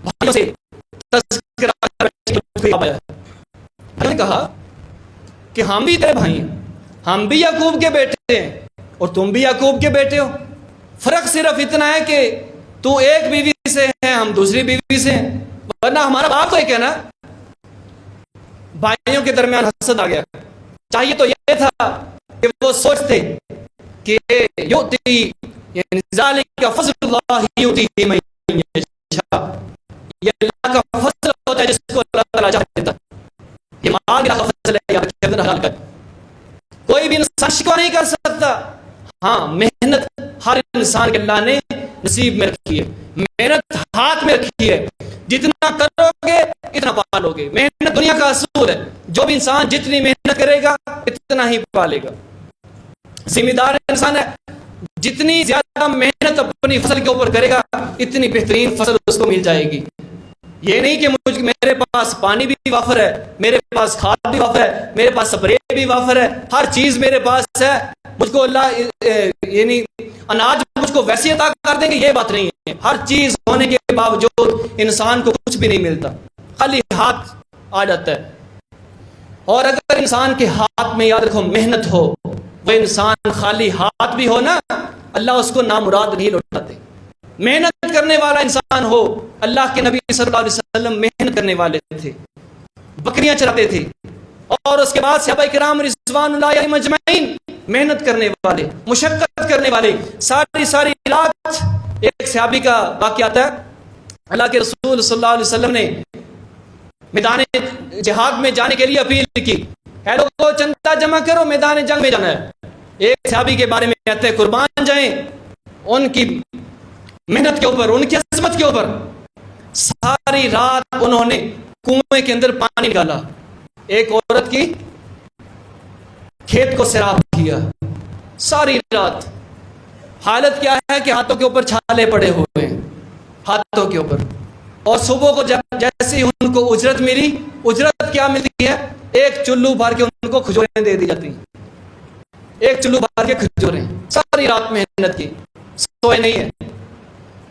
بھائیوں سے تذکرہ نے کہا کہ ہم بھی تیرے بھائی ہیں، ہم بھی یعقوب کے بیٹے ہیں اور تم بھی یعقوب کے بیٹے ہو، فرق صرف اتنا ہے کہ تو ایک بیوی سے ہے، ہم دوسری بیوی سے ہیں، ورنہ ہمارا باپ تو ایک ہے نا. بھائیوں کے درمیان حسد آ گیا. چاہیے تو یہ تھا کہ وہ سوچتے کہ یؤتی یعنی ذالک فضل اللہ یؤتی من یشاء، یہ اللہ کا فضل ہوتا ہے جس کو اللہ تعالیٰ چاہتا ہے. یہ مال اللہ کا فضل ہے، یا کتنا حلال کا کوئی بھی انسان شکوہ نہیں کر سکتا. ہاں محنت ہر انسان کے اللہ نے نصیب میں رکھی ہے، محنت ہاتھ میں رکھی ہے، جتنا کرو گے اتنا پالو گے. محنت دنیا کا اصول ہے، جو بھی انسان جتنی محنت کرے گا اتنا ہی پالے گا. ذمہ دار انسان ہے، جتنی زیادہ محنت اپنی فصل کے اوپر کرے گا اتنی بہترین فصل اس کو مل جائے گی. یہ نہیں کہ میرے پاس پانی بھی وافر ہے، میرے پاس کھاد بھی وافر ہے، میرے پاس سپرے بھی وافر ہے، ہر چیز میرے پاس ہے، مجھ کو اللہ یعنی اناج مجھ کو ویسے عطا کر دیں گے، یہ بات نہیں ہے. ہر چیز ہونے کے باوجود انسان کو کچھ بھی نہیں ملتا، خالی ہاتھ آ جاتا ہے. اور اگر انسان کے ہاتھ میں یاد رکھو محنت ہو، وہ انسان خالی ہاتھ بھی ہو نا، اللہ اس کو نامراد نہیں لوٹاتے. محنت کرنے والا انسان ہو. اللہ کے نبی صلی اللہ علیہ وسلم محنت کرنے والے تھے، بکریاں چراتے تھے، اور اس کے بعد صحابہ کرام رضوان اللہ علیہم اجمعین محنت کرنے والے، مشقت کرنے والے. ساری رات ایک صحابی کا واقعہ آتا ہے، اللہ کے رسول صلی اللہ علیہ وسلم نے میدان جہاد میں جانے کے لیے اپیل کی، اے لوگوں چندہ جمع کرو، میدان جنگ میں جانا ہے. ایک صحابی کے بارے میں کہتے ہیں قربان جائیں ان کی محنت کے اوپر، ان کی عظمت کے اوپر. ساری رات انہوں نے کنویں کے اندر پانی نکالا، ایک عورت کی کھیت کو سیراب کیا ساری رات. حالت کیا ہے کہ ہاتھوں کے اوپر چھالے پڑے ہوئے ہیں، ہاتھوں کے اوپر. اور صبح کو جیسے ہی ان کو اجرت ملی، اجرت کیا ملتی ہے؟ ایک چلو بھر کے ان کو کھجوریں دے دی جاتی ہیں. ایک چلو بھر کے کھجوریں، ساری رات محنت کی، سوئے نہیں ہے.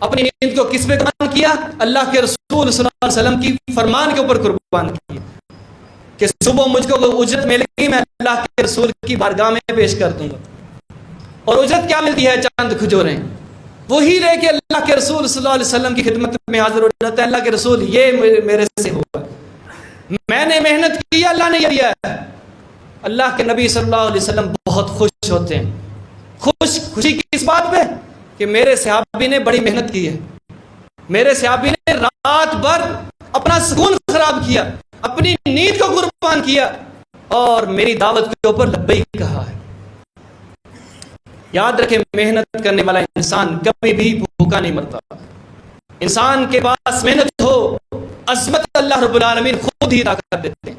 اپنی نیند کو کس پہ قربان کیا؟ اللہ کے رسول صلی اللہ علیہ وسلم کی فرمان کے اوپر قربان کیا کہ صبح مجھ کو اجرت ملے گی، میں اللہ کے رسول کی بارگاہ میں پیش کر دوں گا. اور اجرت کیا ملتی ہے؟ چند کھجوریں. وہی لے کے اللہ کے رسول صلی اللہ علیہ وسلم کی خدمت میں حاضر ہو جاتا ہے. اللہ کے رسول یہ میرے سے ہوا، میں نے محنت کی، اللہ نے یہ دیا ہے. اللہ کے نبی صلی اللہ علیہ وسلم بہت خوش ہوتے ہیں. خوشی کس بات پہ؟ کہ میرے صحابی نے بڑی محنت کی ہے، میرے صحابی نے رات بھر اپنا سکون خراب کیا، اپنی نیند کو قربان کیا اور میری دعوت کے اوپر لبیک کہا ہے. یاد رکھیں، محنت کرنے والا انسان کبھی بھی بھوکا نہیں مرتا. انسان کے پاس محنت ہو، عظمت اللہ رب العالمین خود ہی عطا کر دیتے ہیں.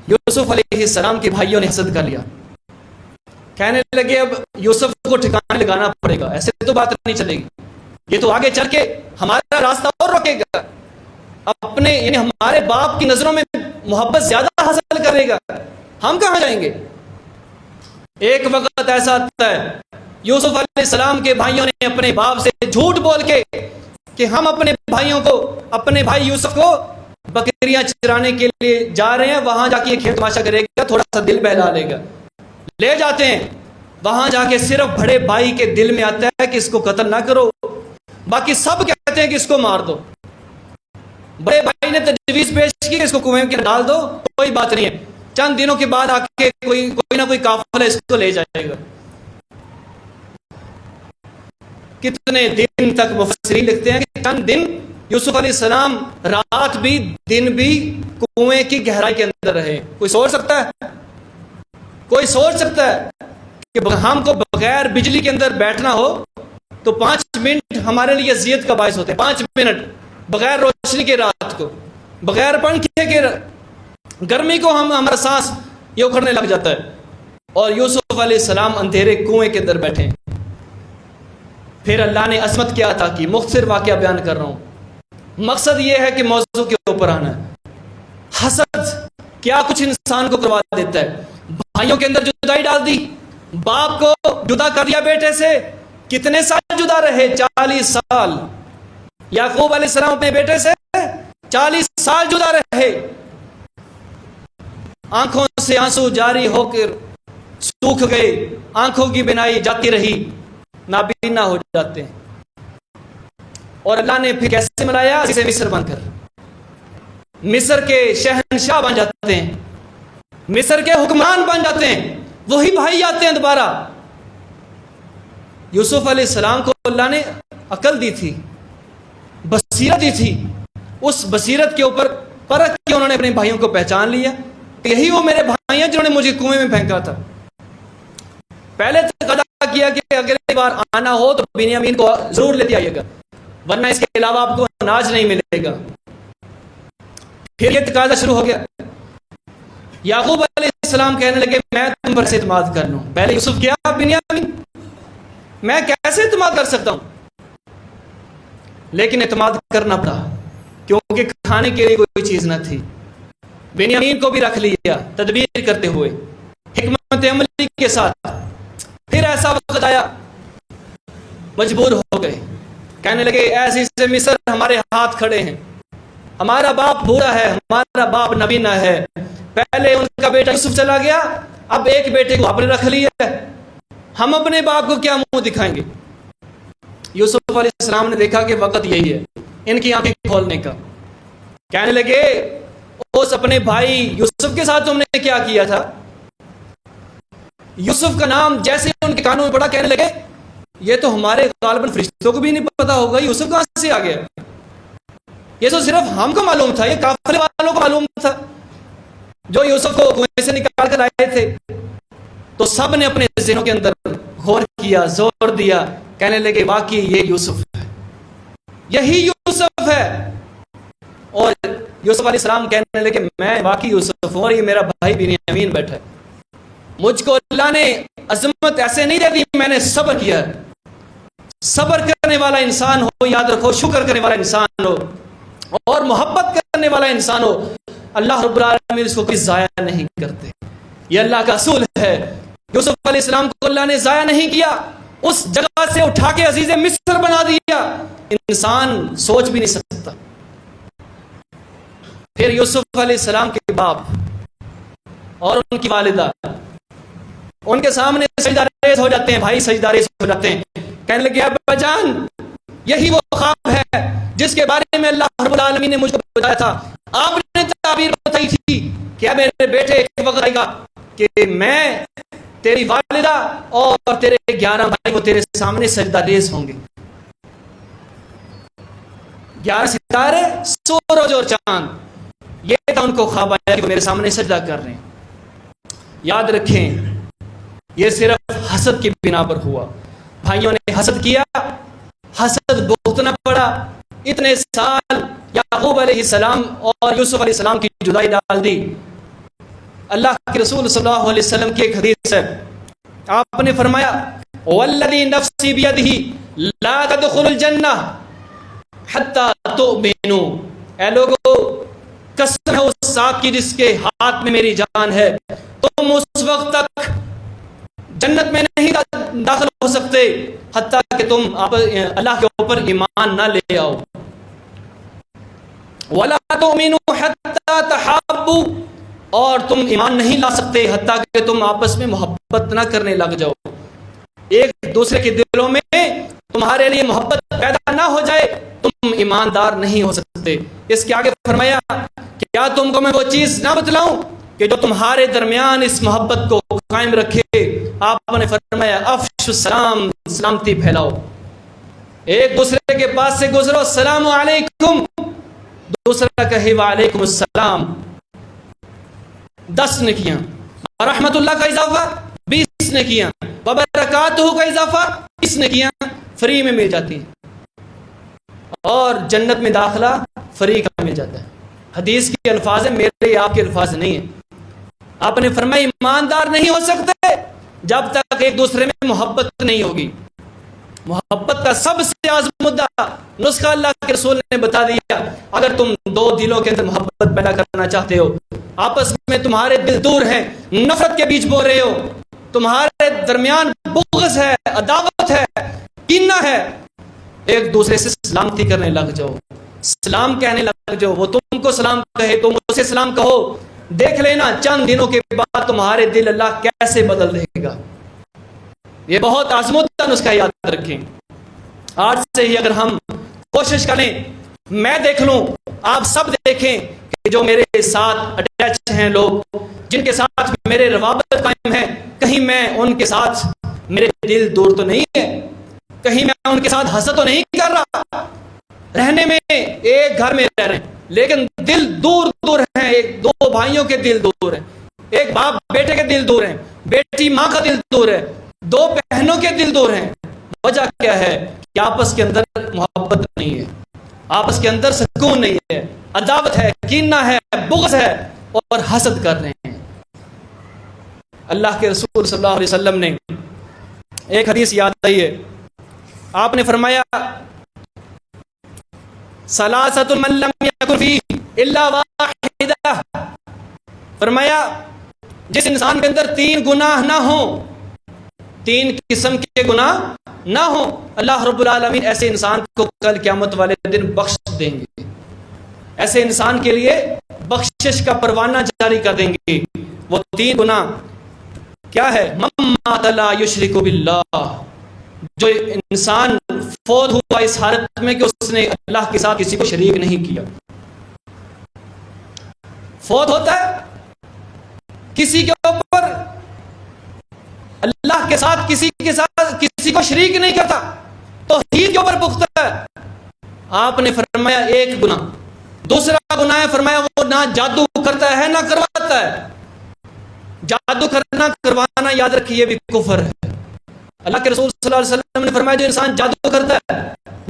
یوسف علیہ السلام کے بھائیوں نے حسد کر لیا، کہنے لگے اب یوسف کو ٹھکانے لگانا پڑے گا، ایسے تو بات نہیں چلے گی، یہ تو آگے چل کے ہمارا راستہ اور روکے گا، اپنے یعنی ہمارے باپ کی نظروں میں محبت زیادہ حاصل کرے گا، ہم کہاں جائیں گے. ایک وقت ایسا آتا ہے یوسف علیہ السلام کے بھائیوں نے اپنے باپ سے جھوٹ بول کے کہ ہم اپنے بھائیوں کو، اپنے بھائی یوسف کو بکریاں چرانے کے لیے جا رہے ہیں، وہاں جا کے کھیت تماشا کرے گا، تھوڑا سا دل بہلا لے گا. لے جاتے ہیں، وہاں جا کے صرف بڑے بھائی کے دل میں آتا ہے کہ اس کو قتل نہ کرو، باقی سب کہتے ہیں کہ اس کو مار دو. بڑے بھائی نے تجویز پیش کی کہ اس کو کنویں میں ڈال دو، کوئی بات نہیں ہے، چند دنوں کے بعد آ کے کوئی نہ کوئی قافلہ اس کو لے جائے گا. کتنے دن تک مفسرین لکھتے ہیں کہ چند دن یوسف علیہ السلام رات بھی دن بھی کنویں کی گہرائی کے اندر رہے. کوئی سوچ سکتا ہے؟ کوئی سوچ سکتا ہے کہ ہم کو بغیر بجلی کے اندر بیٹھنا ہو تو 5 منٹ ہمارے لیے اذیت کا باعث ہوتے ہیں. 5 منٹ بغیر روشنی کے رات کو، بغیر پنکھے کے گرمی کو ہمارا سانس یہ اکھڑنے لگ جاتا ہے. اور یوسف علیہ السلام اندھیرے کنویں کے اندر بیٹھے ہیں. پھر اللہ نے عظمت کیا عطا کی. مختصر واقعہ بیان کر رہا ہوں، مقصد یہ ہے کہ موضوع کے اوپر آنا ہے. حسد کیا کچھ انسان کو کروا دیتا ہے. بھائیوں کے اندر جدائی ڈال دی، باپ کو جدا کر دیا بیٹے سے. کتنے سال جدا رہے؟ 40 سال. یعقوب علیہ السلام اپنے بیٹے سے 40 سال جدا رہے. آنکھوں سے آنسو جاری ہو کر سوکھ گئے، آنکھوں کی بینائی جاتی رہی، نابینا ہو جاتے ہیں. اور اللہ نے پھر کیسے ملایا؟ اسے مصر بن کر مصر کے شہنشاہ بن جاتے ہیں، مصر کے حکمران بن جاتے ہیں. وہی بھائی آتے ہیں دوبارہ. یوسف علیہ السلام کو اللہ نے عقل دی تھی، بصیرت دی تھی. اس بصیرت کے اوپر پرکھ کے انہوں نے اپنے بھائیوں کو پہچان لیا. یہی وہ میرے بھائی ہیں جنہوں نے مجھے کنویں میں پھینکا تھا. پہلے تقاضا کیا کہ اگلی بار آنا ہو تو بنیامین کو ضرور لیتے آئیے گا، ورنہ اس کے علاوہ آپ کو اناج نہیں ملے گا. پھر یہ تقاضا شروع ہو گیا. یعقوب علیہ السلام کہنے لگے میں تم پر سے اعتماد کر لوں. پہلے یوسف کیا؟ بنیامین میں کیسے اعتماد کر سکتا ہوں؟ لیکن اعتماد کرنا پڑا کیونکہ کھانے کے لیے کوئی چیز نہ تھی. بنیامین کو بھی رکھ لیا تدبیر کرتے ہوئے، حکمت عملی کے ساتھ. پھر ایسا وقت آیا، مجبور ہو گئے، کہنے لگے ایسے سے مصر ہمارے ہاتھ کھڑے ہیں، ہمارا باپ بوڑھا ہے، ہمارا باپ نبینا ہے. پہلے ان کا بیٹا یوسف چلا گیا، اب ایک بیٹے کو آپ نے رکھ لیا ہے، ہم اپنے باپ کو کیا منہ دکھائیں گے. یوسف علیہ السلام نے دیکھا کہ وقت یہی ہے ان کی آنکھیں کھولنے کا. کہنے لگے اس اپنے بھائی یوسف کے ساتھ تم نے کیا کیا تھا؟ یوسف کا نام جیسے ان کے کانوں میں پڑا، کہنے لگے یہ تو ہمارے غالباً فرشتوں کو بھی نہیں پتا ہوگا، یوسف کہاں سے آ گیا؟ یہ تو صرف ہم کو معلوم تھا، یہ قافلے والوں کو معلوم تھا جو یوسف کو کنویں سے نکال کر آئے تھے. تو سب نے اپنے ذہنوں کے اندر غور کیا، زور دیا، کہنے لگے واقعی یہ یوسف ہے، یہی یوسف ہے. اور یوسف علیہ السلام کہنے لگے میں واقعی یوسف ہوں اور یہ میرا بھائی بنیامین بیٹھا ہے. مجھ کو اللہ نے عظمت ایسے نہیں دے دی، میں نے صبر کیا. صبر کرنے والا انسان ہو، یاد رکھو، شکر کرنے والا انسان ہو اور محبت کرنے والا انسان ہو، اللہ رب العالمین اس کو کوئی ضائع نہیں کرتے. یہ اللہ کا اصول ہے. یوسف علیہ السلام کو اللہ نے ضائع نہیں کیا، اس جگہ سے اٹھا کے عزیز مصر بنا دیا، انسان سوچ بھی نہیں سکتا. پھر یوسف علیہ السلام کے باپ اور ان کی والدہ ان کے سامنے سجدہ ریز ہو جاتے ہیں، بھائی سجدہ ریز ہو جاتے ہیں، کہنے لگے ابا جان یہی وہ خواب ہے جس کے بارے میں اللہ رب العالمین نے مجھ کو بتایا تھا. آپ نے تعبیر بتائی تھی کہ اب میرے بیٹے ایک وقت آئے گا کہ میں تیری والدہ اور تیرے 11 بھائی وہ تیرے سامنے سجدہ ریز ہوں گے. 11 ستارے، سورج اور چاند، یہ تھا ان کو خواب آیا کہ وہ میرے سامنے سجدہ کر رہے ہیں. یاد رکھیں یہ صرف حسد کی بنا پر ہوا. بھائیوں نے حسد کیا، حسد بھگتنا پڑا. اتنے سال یعقوب علیہ السلام اور یوسف علیہ السلام کی جدائی ڈال دی. اللہ کے رسول صلی اللہ علیہ وسلم کی ایک حدیث ہے، آپ نے فرمایا والذی نفسی بیدہ لا تدخلوا الجنہ حتی تؤمنوا. اے لوگو قسم ہے اس ذات کی جس کے ہاتھ میں میری جان ہے، تم اس وقت تک جنت میں نہیں داخل ہو سکتے حتیٰ کہ تم اللہ کے اوپر ایمان نہ لے آؤ. وَلَا تُؤْمِنُوا حَتَّى تَحَابُّوا، اور تم ایمان نہیں لا سکتے حتیٰ کہ تم آپس میں محبت نہ کرنے لگ جاؤ. ایک دوسرے کے دلوں میں تمہارے لیے محبت پیدا نہ ہو جائے تم ایماندار نہیں ہو سکتے. اس کے آگے فرمایا کیا تم کو میں وہ چیز نہ بتلاؤں کہ جو تمہارے درمیان اس محبت کو قائم رکھے. آپ نے فرمایا افشوا السلام، سلامتی پھیلاؤ، ایک دوسرے کے پاس سے گزرو، السلام علیکم، دوسرا کہے وعلیکم السلام. 10 نیکیاں، رحمت اللہ کا اضافہ 20 نیکیاں، وبرکاتہ کا اضافہ 20 نیکیاں فری میں مل جاتی ہیں اور جنت میں داخلہ فری کا مل جاتا ہے. حدیث کے الفاظ ہیں، میرے آپ کے الفاظ نہیں ہیں. آپ نے فرمایا ایماندار نہیں ہو سکتے جب تک ایک دوسرے میں محبت نہیں ہوگی. محبت کا سب سے اعظم مدعا نسخہ اللہ کے رسول نے بتا دیا. اگر تم 2 دلوں کے اندر محبت پیدا کرنا چاہتے ہو، آپس میں تمہارے دل دور ہیں، نفرت کے بیج بو رہے ہو، تمہارے درمیان بغض ہے، عداوت ہے، کینہ ہے، ایک دوسرے سے سلامتی کرنے لگ جاؤ، سلام کہنے لگ جاؤ، وہ تم کو سلام کہے تم اسے سلام کہو. دیکھ لینا چند دنوں کے بعد تمہارے دل اللہ کیسے بدل دے گا. یہ بہت عظمت کا نسخہ، یاد رکھیں. آج سے ہی اگر ہم کوشش کریں، میں دیکھ لوں، آپ سب دیکھیں کہ جو میرے ساتھ اٹیچ ہیں، لوگ جن کے ساتھ میرے روابط قائم ہیں، کہیں میں ان کے ساتھ میرے دل دور تو نہیں ہے، کہیں میں ان کے ساتھ حسد تو نہیں کر رہا. رہنے میں ایک گھر میں رہ رہے ہیں لیکن دل دور دور ہیں. ایک 2 بھائیوں کے دل دور ہیں، ایک باپ بیٹے کے دل دور ہیں، بیٹی ماں کا دل دور ہے، 2 بہنوں کے دل دور ہیں. وجہ کیا ہے کہ آپس کے اندر محبت نہیں ہے، آپس کے اندر سکون نہیں ہے، عداوت ہے، کینہ ہے، بغض ہے اور حسد کر رہے ہیں. اللہ کے رسول صلی اللہ علیہ وسلم نے ایک حدیث یاد آئی ہے، آپ نے فرمایا ثلاثۃ من لم یکن فیہ الا واحدہ. فرمایا جس انسان کے اندر 3 گناہ نہ ہوں، 3 قسم کے گناہ نہ ہوں، اللہ رب العالمین ایسے انسان کو کل قیامت والے دن بخش دیں گے. ایسے انسان کے لیے بخشش کا پروانہ جاری کر دیں گے. وہ 3 گناہ کیا ہے؟ من مات لا یشرک باللہ، جو انسان فوت ہوا اس حالت میں کہ اس نے اللہ کے ساتھ کسی کو شریک نہیں کیا. فوت ہوتا ہے کسی کے اوپر اللہ کے ساتھ کسی کو شریک نہیں کرتا، توحید کے اوپر پختہ ہے. آپ نے فرمایا 1 گناہ. دوسرا گناہ ہے فرمایا وہ نہ جادو کرتا ہے نہ کرواتا ہے. جادو کرنا کروانا یاد رکھیے یہ بھی کفر ہے. اللہ کے رسول صلی اللہ علیہ وسلم نے فرمایا جو انسان جادو کرتا ہے،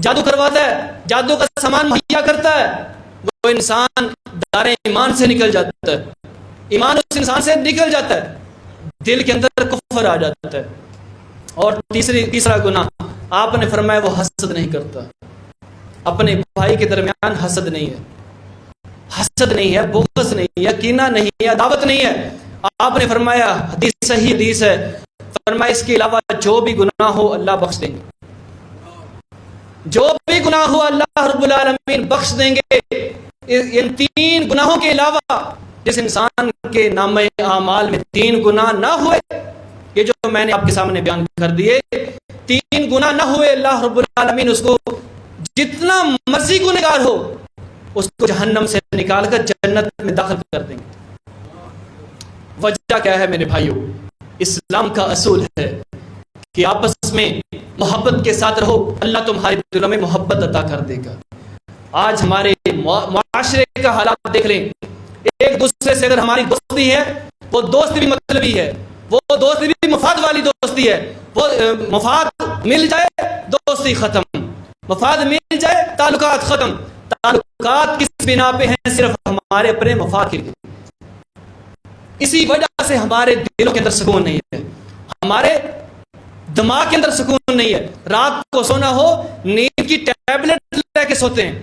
جادو کرواتا ہے، جادو کا سامان مہیا کرتا ہے، وہ انسان دار ایمان سے نکل جاتا ہے، ایمان اس انسان سے نکل جاتا ہے. دل کے اندر کفر آ جاتا ہے. اور تیسرا گناہ آپ نے فرمایا وہ حسد نہیں کرتا. اپنے بھائی کے درمیان حسد نہیں ہے، حسد نہیں ہے، بغض نہیں ہے، کینہ نہیں ہے، عداوت نہیں ہے. آپ نے فرمایا، حدیث صحیح حدیث ہے، فرمایا اس کے علاوہ جو بھی گناہ ہو اللہ بخش دیں گے. جو بھی گناہ ہو اللہ رب العالمین بخش دیں گے. ان 3 گناہوں کے علاوہ جس انسان کے نامہ اعمال میں 3 گناہ نہ ہوئے، یہ جو میں نے آپ کے سامنے بیان کر دیے، 3 گناہ نہ ہوئے، اللہ رب العالمین اس کو جتنا مرضی گنہگار ہو اس کو جہنم سے نکال کر جنت میں داخل کر دیں گے. وجہ کیا ہے میرے بھائیوں؟ اسلام کا اصول ہے کہ آپس میں محبت کے ساتھ رہو، اللہ تمہارے دلوں میں محبت عطا کر دے گا. آج ہمارے معاشرے کا حالات دیکھ لیں. ایک دوسرے سے اگر ہماری دوستی ہے، وہ دوستی بھی مطلبی ہے، وہ دوستی بھی مفاد والی دوستی ہے. وہ مفاد مل جائے دوستی ختم، مفاد مل جائے تعلقات ختم. تعلقات کس بنا پہ ہیں؟ صرف ہمارے اپنے مفاد کے لیے. اسی وجہ سے ہمارے دلوں کے اندر سکون نہیں ہے، ہمارے دماغ کے اندر سکون نہیں ہے. رات کو سونا ہو، نیند کی ٹیبلٹ لے کے سوتے ہیں،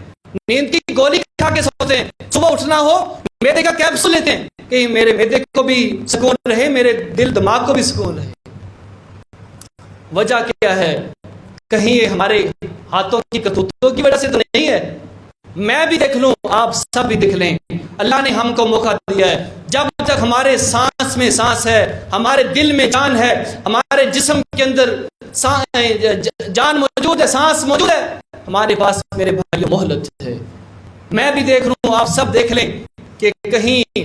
نیند کی گولی کھا کے سوتے ہیں. صبح اٹھنا ہو میدے کا کیپسول لیتے ہیں کہ میرے میدے کو بھی سکون رہے، میرے دل دماغ کو بھی سکون رہے. وجہ کیا ہے؟ کہیں یہ ہمارے ہاتھوں کی کرتوتوں کی وجہ سے تو نہیں ہے. میں بھی دیکھ لوں، آپ سب بھی دیکھ لیں، اللہ نے ہم کو موقع دیا ہے. جب تک ہمارے سانس میں سانس ہے، ہمارے دل میں جان ہے، ہمارے جسم کے اندر جان موجود ہے، سانس موجود ہے، ہمارے پاس میرے بھائی مہلت ہے. میں بھی دیکھ لوں، آپ سب دیکھ لیں کہ کہیں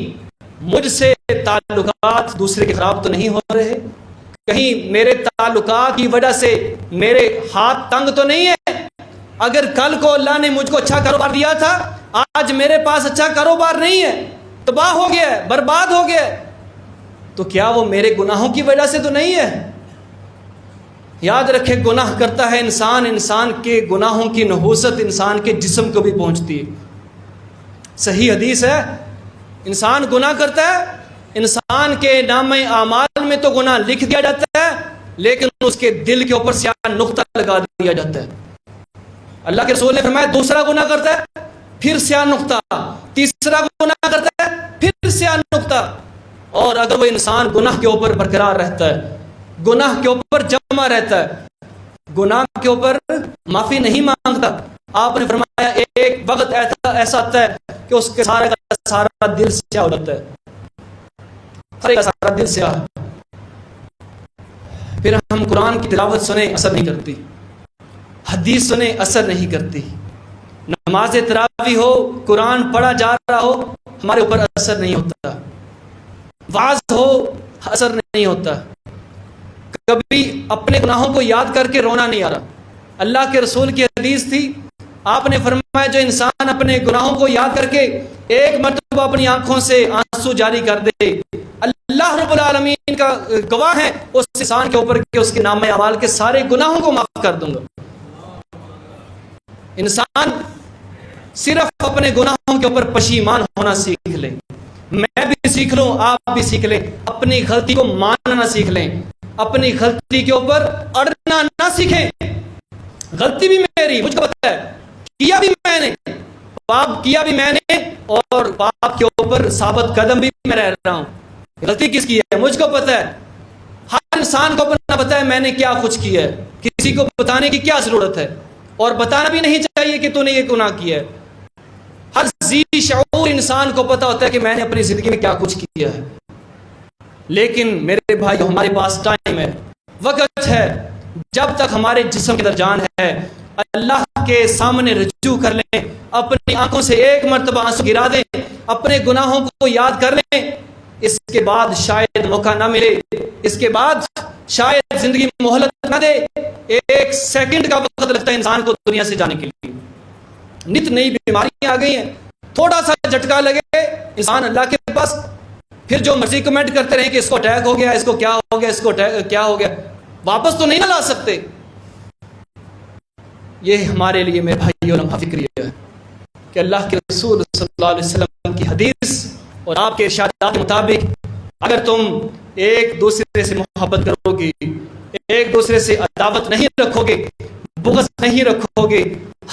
مجھ سے تعلقات دوسرے کے خراب تو نہیں ہو رہے، کہیں میرے تعلقات کی وجہ سے میرے ہاتھ تنگ تو نہیں ہے. اگر کل کو اللہ نے مجھ کو اچھا کاروبار دیا تھا، آج میرے پاس اچھا کاروبار نہیں ہے، تباہ ہو گیا ہے، برباد ہو گیا ہے، تو کیا وہ میرے گناہوں کی وجہ سے تو نہیں ہے؟ یاد رکھے، گناہ کرتا ہے انسان، انسان کے گناہوں کی نحوست انسان کے جسم کو بھی پہنچتی ہے. صحیح حدیث ہے، انسان گناہ کرتا ہے، انسان کے نامہ اعمال میں تو گناہ لکھ دیا جاتا ہے، لیکن اس کے دل کے اوپر سیاہ نقطہ لگا دیا جاتا ہے. اللہ کے رسول نے فرمایا دوسرا گناہ کرتا ہے پھر سیاہ نقطہ، تیسرا گناہ کرتا ہے پھر سیاہ نقطہ. اور اگر وہ انسان گناہ کے اوپر برقرار رہتا ہے، گناہ کے اوپر جمع رہتا ہے، گناہ کے اوپر معافی نہیں مانگتا، آپ نے فرمایا ایک وقت ایسا آتا ہے کہ اس کے سارا کا سارا دل سیاہ ہو جاتا ہے، سارے کا سارا دل سیاہ. پھر ہم قرآن کی تلاوت سنیں اثر نہیں کرتی، حدیث سنیں اثر نہیں کرتی، نماز تراویح ہو، قرآن پڑھا جا رہا ہو، ہمارے اوپر اثر نہیں ہوتا، وعظ ہو اثر نہیں ہوتا. کبھی اپنے گناہوں کو یاد کر کے رونا نہیں آ رہا. اللہ کے رسول کی حدیث تھی، آپ نے فرمایا جو انسان اپنے گناہوں کو یاد کر کے ایک مرتبہ اپنی آنکھوں سے آنسو جاری کر دے، اللہ رب العالمین کا گواہ ہے اس انسان کے اوپر کہ اس کے نامہ اعمال کے سارے گناہوں کو معاف کر دوں گا. انسان صرف اپنے گناہوں کے اوپر پشیمان ہونا سیکھ لیں، میں بھی سیکھ لوں، آپ بھی سیکھ لیں، اپنی غلطی کو ماننا سیکھ لیں، اپنی غلطی کے اوپر اڑنا نہ سیکھیں. غلطی بھی میری، مجھ کو پتا ہے، کیا بھی میں نے، پاپ کیا بھی میں نے، اور پاپ کے اوپر ثابت قدم بھی میں رہ رہا ہوں. غلطی کس کی ہے مجھ کو پتا ہے، ہر انسان کو اپنا پتا ہے میں نے کیا کچھ کیا ہے، کسی کو بتانے کی کیا ضرورت ہے، اور بتانا بھی نہیں چاہیے کہ تو نے یہ گناہ کیا ہے. ہر ذی شعور انسان کو پتا ہوتا ہے کہ میں نے اپنی زندگی میں کیا کچھ کیا ہے. لیکن میرے بھائی ہمارے پاس ٹائم ہے، وقت ہے، جب تک ہمارے جسم کے اندر جان ہے اللہ کے سامنے رجوع کر لیں، اپنی آنکھوں سے ایک مرتبہ آنسو گرا دیں، اپنے گناہوں کو یاد کر لیں. اس کے بعد شاید موقع نہ ملے، اس کے بعد شاید زندگی مہلت نہ دے. ایک سیکنڈ کا وقت لگتا ہے انسان کو دنیا سے جانے کے لیے. نت نئی بیماریاں آ گئی ہیں، تھوڑا سا جھٹکا لگے انسان اللہ کے پاس، پھر جو مرضی کمنٹ کرتے رہیں کہ اس کو اٹیک ہو گیا، اس کو کیا ہو گیا، اس کو کیا ہو گیا، واپس تو نہیں نہ لا سکتے. یہ ہمارے لیے میرے بھائیوں لمحہ فکری ہے کہ اللہ کے رسول صلی اللہ علیہ وسلم کی حدیث اور آپ کے ارشادات کے مطابق اگر تم ایک دوسرے سے محبت کرو گے، ایک دوسرے سے عداوت نہیں رکھو گے، بغض نہیں رکھو گے،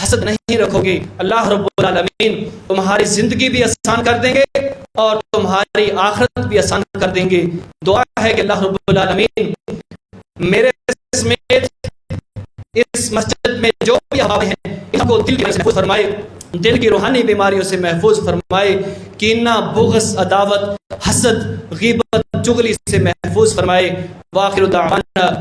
حسد نہیں رکھو گے، اللہ رب العالمین تمہاری زندگی بھی آسان کر دیں گے اور تمہاری آخرت بھی آسان کر دیں گے۔ دعا ہے کہ اللہ رب العالمین میرے سمیت اس مسجد میں جو بھی احباب ہیں ان کو دل کی محفوظ فرمائے، دل کی روحانی بیماریوں سے محفوظ فرمائے، کینہ، بغض، عداوت، حسد، غیبت، چغلی سے محفوظ فرمائے۔ وآخر دعوانا